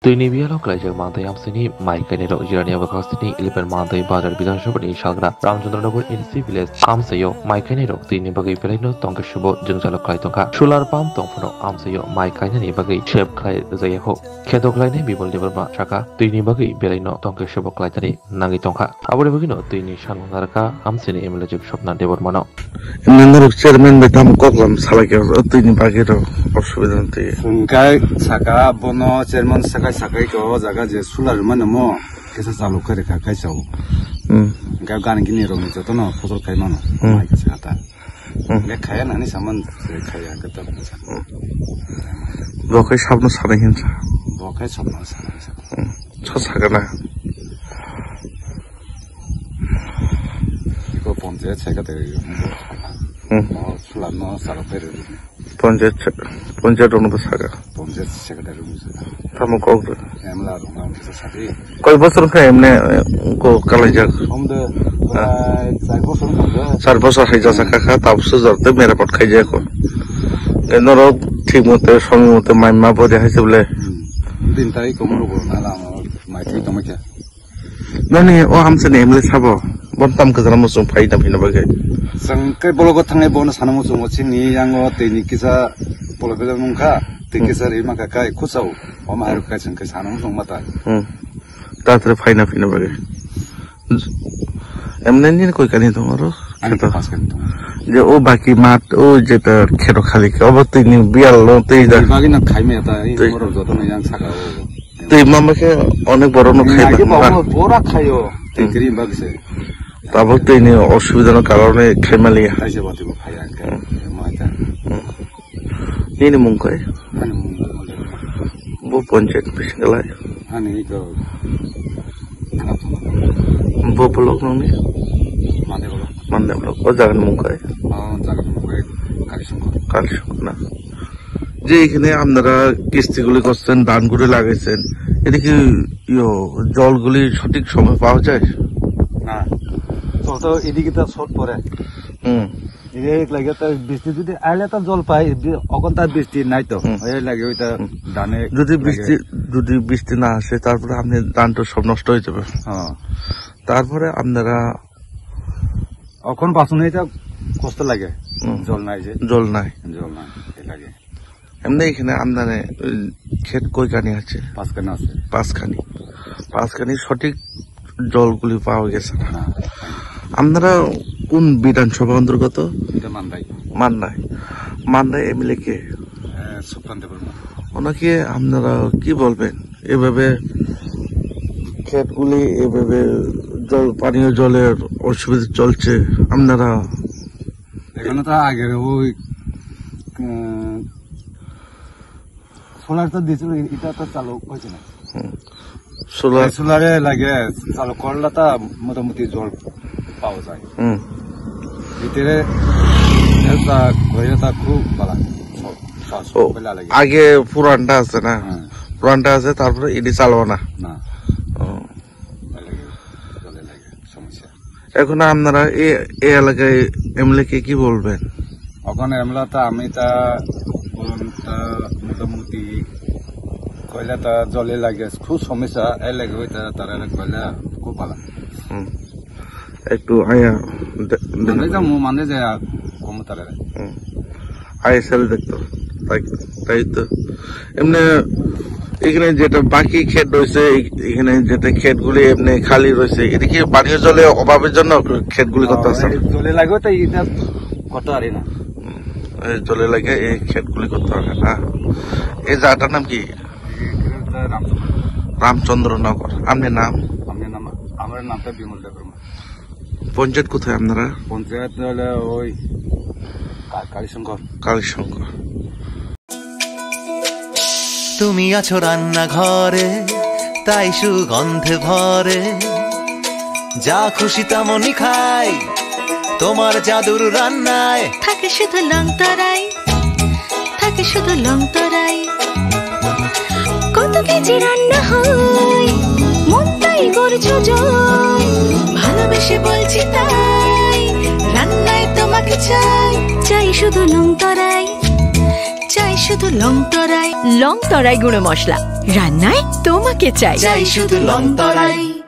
Tuini bialo klaijak mantai amsini Maikaini ro jirani abakastini 11 mantai Bazar Biধানসভানি সাগরা Ramchandranagar NC village আমসাইও Maikaini ro tuini bagai pelaino tongka shubo jungjalok klai tongka solar pump tongfono amsaio Maikaini bagai shep klai jayako kheto klaine bibol debarma chaka tuini bagai pelaino tongka shubo klai tari nangi tongka abore bagino tuini sanarka amsini emelejik Swapna দেবরমানো Nandor chairman betam koklam salake tuini bagai ro অসুবিধা নতে funkai saka bono chairman sakai ko jaga je solar manamo kesa chalu kare ka kai chau ga gan gini ro ni jotono fosol kai mano mai ka sata le khaya nani saman khaya ka ta bokai sabno sarai hinsa bokai sabno sarai cha sagana ko ponje cheka de solar no sala pere panchayat অনুমতি সাগা panchayat secretary তামো কক এমলা রুমা সাথে কয় বছর খায় এমনে কো কালাইজাক সমদে 4 বছর হবে 4 বছর খাইজা সাকা তাবসু জরতে মেরাপট খাইজা কো এনর ঠিক মতে সময় মতে মাইমা বদে হাইছে বলে দিন তাই কমরো নালা আমার মাইকি তোমাকে মানে ও হামছে নে এমলে সাবো বন্তাম কজরা মসুম ফাইদা ফিনা বাগে Sangkai bologo tangai bono sanamu sumo chini yango teni kisa bolobela nungka te kisa rima kakai kusau oma haru kai sangkai sanamu sung mata তাড়াতাড়ি ফাইনা ফিনা বাগে এমনি নিয়ে কই কানি তোমার ani ta pas kan to যে ও বাকি মাঠ ও যেটা খেরো খালি অবতই নি বিয়াল লতেই যা bagi na khai me ta ei moro joto na yang saka তুই মামাকে অনেক বড় না খাইবা bora khayo te kiri bagse তারপর তো এই অসুবিধার কারণে খেমালি kaise batibo khaya ka mata নিয়ে মুখ করে ani বো পঞ্চায়েত পিছলাই ani ko বো ব্লক নমি mane bolo মানে ব্লক ও জায়গা মুখ করে jaga mo kai kaisung ko কাল না যে এখানে আপনারা কিস্তিগুলি করছেন ধানগুলি লাগাইছেন এটা কি জলগুলি সঠিক সময় পাওয়া যায় na তো এদিকে তো শর্ট পড়ে এদিকে লাগে তো বৃষ্টি যদি আইলে তো জল পাই অকন তার বৃষ্টি নাই তো এই লাগে ওইটা ধানে যদি বৃষ্টি না আসে তারপরে আপনি ধানটা সব নষ্ট হয়ে যাবে তারপরে আপনারা অখন বাসন এটা কষ্ট লাগে জল নাই যে জল নাই এই লাগে এমনি এখানে আপনার ক্ষেত কয়খানি আছে পাঁচখানি সঠিক জলগুলি পাওয়া গেছে না আপনারা কোন বিধানসভা অন্তর্গত মান্দাই এমএলএ কে ওনাকে আপনারা কি বলবেন এভাবে ক্ষেতগুলি এভাবে পানীয় জলের অসুবিধা চলছে আপনারা এখানে তো আগের ওই সোলার তো দিয়েছিল এটা তো চালু হয়েছে না সোলারে লাগে চালু করলে তা মোটামুটি জল পাওয়া যায় ভিতরে খুব ভালো আগে পুরানটা আছে না পুরানটা আছে তারপরে এটি চালবো না সমস্যা এখন আপনারা এই এলাকায় এমএলএ কে কি বলবেন ওখানে এমএলএ তা আমি তা মোটামুটি কয়লা তা জলে লাগে খুব সমস্যা এই লাগে ওইটা তারা কয়লা খুব ভালো একটু আয়া মানে যে কম তারা আইএসএল দেখতো তাই তো এমনি এখানে যেটা বাকি ক্ষেত রয়েছে এখানে যেটা ক্ষেতগুলি এমনি খালি রয়েছে এটা কি পানীয় জলের অভাবের জন্য ক্ষেতগুলি করতে আছে জলে লাগে তো এটা কত আরে না জলে লাগে এই ক্ষেতগুলি করতে হবে না এই জায়গাটার নাম কি রামচন্দ্রনগর আপনার নাম আমার নামটা বিমল দেববর্মা পঞ্চায়েত কোথায় আপনারা পঞ্চায়েত হলে ওই কালীশঙ্কর তুমি আছো রান্নাঘরে তাই সুগন্ধে ভরে যা খুশি তেমনই খাই তোমার জাদুর রান্নায় থাকে শুধু লং তরাই কত কেজি রান্না হয় মন তাই করছো জয় ভালোবেসে বলছি তাই রান্নায় তোমাকে চাই শুধু লং তরাই শুধু লং তরাই গুঁড়ো মশলা, রান্নায় তোমাকে চাই শুধু লং তরাই।